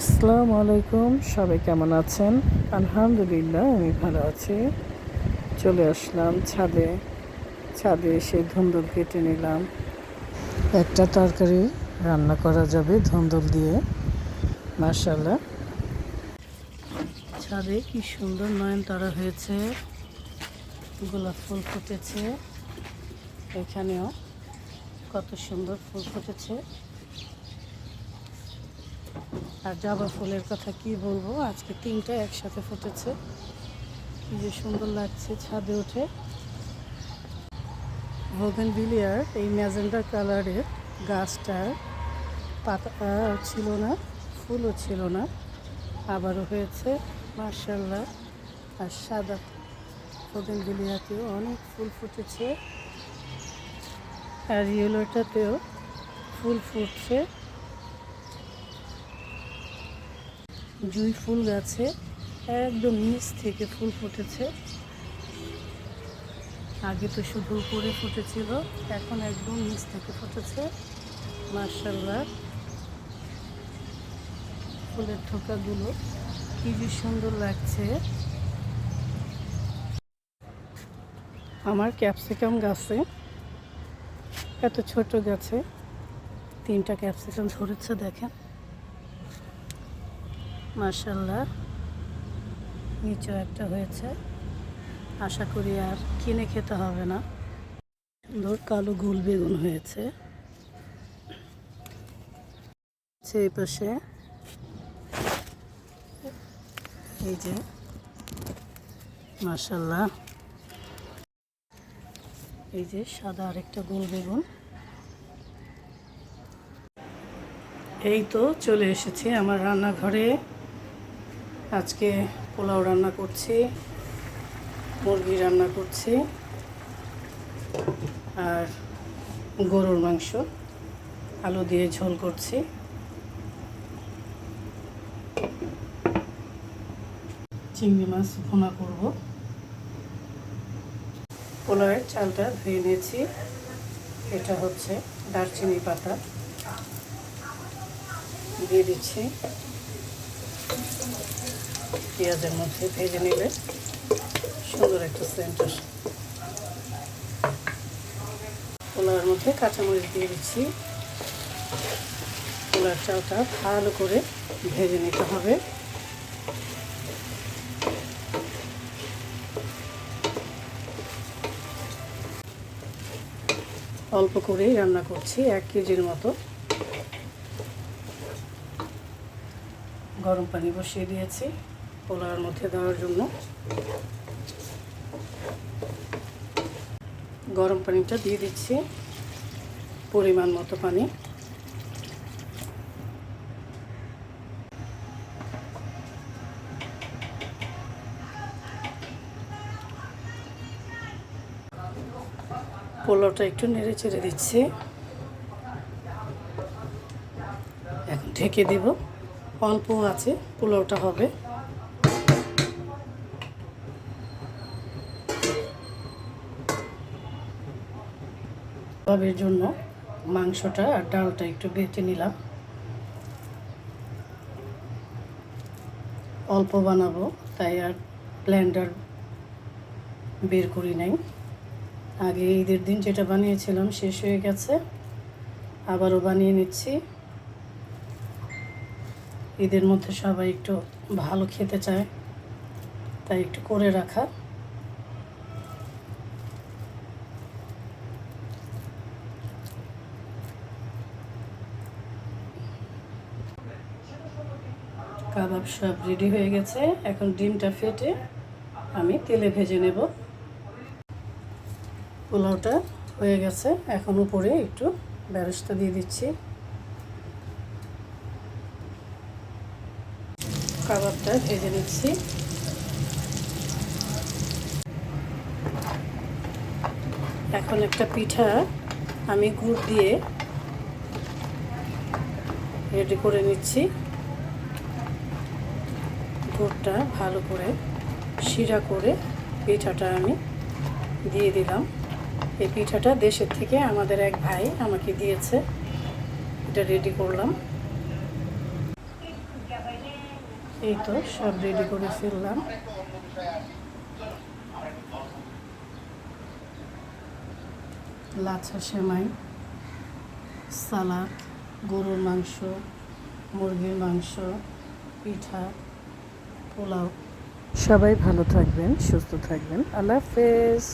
আসসালামু আলাইকুম, সবাই কেমন আছেন? আলহামদুলিল্লাহ আমি ভালো আছি। চলে আসলাম ছাদে এসে ধুন্দুল কেটে নিলাম। একটা তরকারি রান্না করা যাবে ধুন্দুল দিয়ে, মাশাআল্লাহ। ছাদে কি সুন্দর নয়নতারা হয়েছে, গোলাপ ফুল ফুটেছে, এখানেও কত সুন্দর ফুল ফুটেছে। আর জবা ফুলের কথা কি বলবো, আজকে 3টা একসাথে ফুটেছে, কি যে সুন্দর লাগছে ছাদে উঠে। বোগেনভিলিয়ার এই ম্যাজেন্ডা কালারের গাছটার পাতা ছিল না, ফুলও ছিল না, আবারও হয়েছে মাশাআল্লাহ। আর সাদা বোগেনভিলিয়াতেও অনেক ফুল ফুটেছে, আর ইয়েলোটাতেও ফুল ফুটছে। জুঁই ফুল গাছে একদম নিচ থেকে ফুল ফুটেছে। আগে তো শুধু উপরে ফুটেছিল, এখন একদম নিচ থেকে ফুটেছে মাশাআল্লাহ। ফুলের থোকাগুলো কি যে সুন্দর লাগছে। আমার ক্যাপসিকাম গাছে, এত ছোট গাছে 3টা ক্যাপসিকাম ধরেছে, দেখেন মাশাআল্লাহ। নিচেও একটা হয়েছে, আশা করি আর কিনে খেতে হবে না। সুন্দর কালো গোল বেগুন হয়েছে সেই পাশে। এই যে মাশাআল্লাহ, এই যে সাদা আরেকটা গোল বেগুন। এই তো চলে এসেছি আমার রান্নাঘরে। আজকে পোলাও রান্না করছি, মুরগি রান্না করছি, আর গরুর মাংস আলু দিয়ে ঝোল করছি। চিংড়ি মাছ ভুনা করব। পোলাওয়ের চালটা ধুয়ে নিয়েছি। এটা হচ্ছে দারচিনি পাতা, দিয়ে দিচ্ছি। পেঁয়াজের মধ্যে ভেজে নিলে সুন্দর একটা সেন্ট আসে। পোলাওয়ের মধ্যে কাঁচামরিচ দিয়ে দিচ্ছি। পোলাওয়ের চালটা ভালো করে ভেজে নিতে হবে। অল্প করেই রান্না করছি, 1 কেজির মতো। গরম পানি বসিয়ে দিয়েছি পোলাওয়ের মধ্যে দেওয়ার জন্য। গরম পানিটা দিয়ে দিচ্ছি, পরিমাণ মতো পানি। পোলাওটা একটু নেড়ে চেড়ে দিচ্ছি। এখন ঢেকে দেব, অল্প আছে পোলাওটা হবে। ভাবের জন্য মাংসটা আর ডালটা একটু বেটে নিলাম। অল্প বানাবো তাই আর ব্লেন্ডার বের করি নাই। আগে ঈদের দিন যেটা বানিয়েছিলাম শেষ হয়ে গেছে, আবারও বানিয়ে নিচ্ছি। ঈদের মধ্যে সবাই একটু ভালো খেতে চায়, তাই একটু করে রাখা। কাবাব সব রেডি হয়ে গেছে, এখন ডিমটা ফেটে আমি তেলে ভেজে নেব। পোলাওটা হয়ে গেছে, এখন উপরে একটু বেরেস্তা দিয়ে দিচ্ছি। কাবাবটা ভেজে নিচ্ছি। এখন একটা পিঠা আমি গুড় দিয়ে রেডি করে নিচ্ছি। গুড়টা ভালো করে শিরা করে পিঠাটা আমি দিয়ে দিলাম। এই পিঠাটা দেশের থেকে আমাদের এক ভাই আমাকে দিয়েছে, এটা রেডি করলাম। এই তো সব রেডি করে ফেললাম। লাচ্ছা সেমাই, সালাদ, গরুর মাংস, মুরগির মাংস, পিঠা, পোলাও। সবাই ভালো থাকবেন, সুস্থ থাকবেন। আল্লাহ হাফেজ।